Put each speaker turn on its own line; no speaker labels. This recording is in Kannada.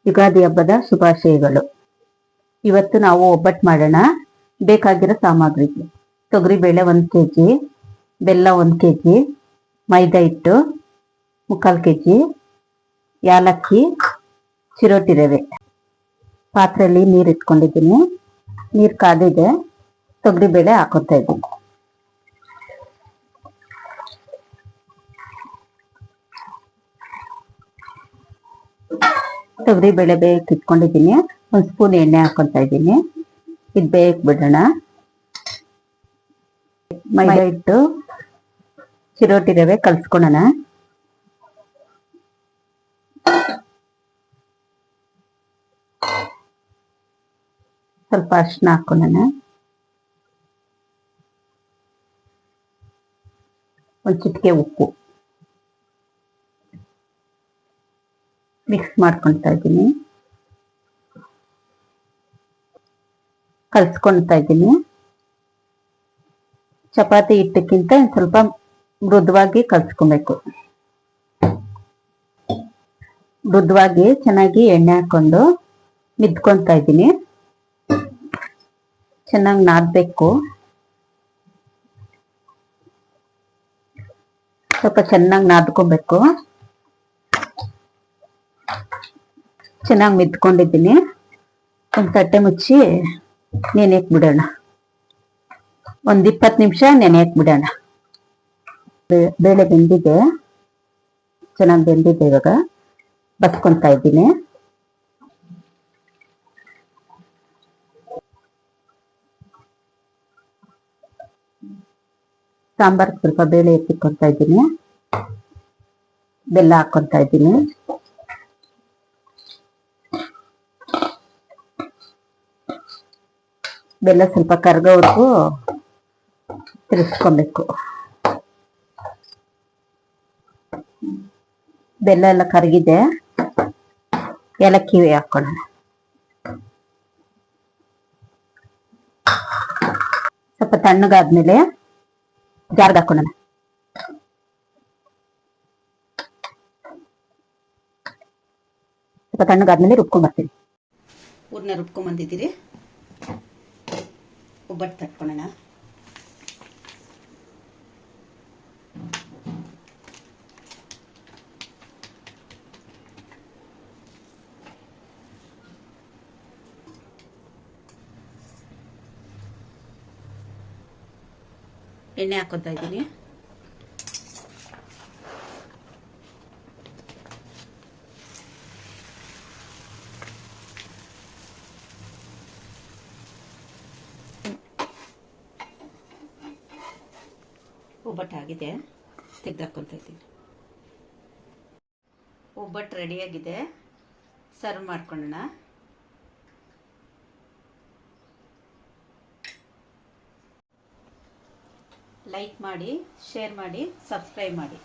ಯುಗಾದಿ ಹಬ್ಬದ ಶುಭಾಶಯಗಳು. ಇವತ್ತು ನಾವು ಒಬ್ಬಟ್ಟು ಮಾಡೋಣ. ಬೇಕಾಗಿರೋ ಸಾಮಗ್ರಿ: ತೊಗರಿಬೇಳೆ 1 kg, ಬೆಲ್ಲ 1 kg, ಮೈದಾ ಹಿಟ್ಟು 3/4 kg, ಯಾಲಕ್ಕಿ, ಚಿರೋಟಿ ರವೆ. ಪಾತ್ರೆಯಲ್ಲಿ ನೀರು ಇಟ್ಕೊಂಡಿದ್ದೀನಿ. ನೀರು ಕಾದಿದೆ. ತೊಗರಿಬೇಳೆ ಹಾಕೋತಾ ಇದ್ದೀನಿ. ತೊಗರಿಬೇಳೆ ಬೇಯಕ್ಕೆ ಇಟ್ಕೊಂಡಿದ್ದೀನಿ. 1 ಸ್ಪೂನ್ ಎಣ್ಣೆ ಹಾಕೊತಾ ಇದ್ದೀನಿ. ಇದು ಬೇಯಕ್ಕೆ ಬಿಡೋಣ. ಮೈದಾ ಹಿಟ್ಟು, ಚಿರೋಟಿ ರವೆ ಕಲ್ಸ್ಕೊಳ್ಳೋಣ. ಸ್ವಲ್ಪ ಅರಿಶಿನ ಹಾಕೊಳ್ಳೋಣ. ಒಂದು ಚಿಟಿಕೆ ಉಪ್ಪು ಮಿಕ್ಸ್ ಮಾಡ್ಕೊಳ್ತಾ ಇದ್ದೀನಿ. ಕಲ್ಸ್ಕೊಳ್ತಾ ಇದ್ದೀನಿ. ಚಪಾತಿ ಹಿಟ್ಟಕ್ಕಿಂತ ಸ್ವಲ್ಪ ಮೃದುವಾಗಿ ಕಲ್ಸ್ಕೊಬೇಕು. ಮೃದುವಾಗಿ ಚೆನ್ನಾಗಿ ಎಣ್ಣೆ ಹಾಕೊಂಡು ಮಿದ್ಕೊಳ್ತಾ ಇದ್ದೀನಿ. ಚೆನ್ನಾಗಿ ನಾದಬೇಕು. ಸ್ವಲ್ಪ ಚೆನ್ನಾಗಿ ನಾದ್ಕೊಬೇಕು. ಚೆನ್ನಾಗಿ ಮಿದ್ಕೊಂಡಿದ್ದೀನಿ. ಒಂದು ತಟ್ಟೆ ಮುಚ್ಚಿ ನೆನೆಯಕ್ಕೆ ಬಿಡೋಣ. ಒಂದು 20 ನಿಮಿಷ ನೆನೆಯಕ್ಕೆ ಬಿಡೋಣ. ಬೇಳೆ ಬೆಂದಿದೆ, ಚೆನ್ನಾಗಿ ಬೆಂದಿದೆ. ಇವಾಗ ಬಸ್ಕೊತಾ ಇದ್ದೀನಿ. ಸಾಂಬಾರ್ ಸ್ವಲ್ಪ ಬೇಳೆ ಎತ್ತಿಕೊತಾ ಇದ್ದೀನಿ. ಬೆಲ್ಲ ಹಾಕೊತಾ ಇದ್ದೀನಿ. ಬೆಲ್ಲ ಸ್ವಲ್ಪ ಕರಗೋವರೆಗೂ ತಿರ್ಗಿಸ್ಕೊಬೇಕು. ಬೆಲ್ಲ ಎಲ್ಲ ಕರಗಿದೆ. ಏಲಕ್ಕಿ ಹಾಕೊಳ್ಳೋಣ. ಸ್ವಲ್ಪ ತಣ್ಣಗಾದ್ಮೇಲೆ ಜಾರ್ಗೆ ಹಾಕೊಳ್ಳೋಣ. ಸ್ವಲ್ಪ ತಣ್ಣಗಾದ್ಮೇಲೆ ರುಬ್ಕೊಂಡ್ಬರ್ತೀವಿ. ಊರ್ನ ರುಬ್ಕೊಂಡ್ಬಂದಿದ್ದೀರಿ. ಒಬ್ಬಟ್ಟು ತಟ್ಕೊಳ್ಳೋಣ. ಎಣ್ಣೆ ಹಾಕೋತಾ ಇದ್ದೀನಿ. ಒಬ್ಬಟ್ಟು ಆಗಿದೆ, ತೆಗೆದಾಕೊತಾ ಇದ್ದೀನಿ. ಒಬ್ಬಟ್ಟು ರೆಡಿಯಾಗಿದೆ. ಸರ್ವ್ ಮಾಡ್ಕೊಳ್ಳೋಣ. ಲೈಕ್ ಮಾಡಿ, ಶೇರ್ ಮಾಡಿ, ಸಬ್ಸ್ಕ್ರೈಬ್ ಮಾಡಿ.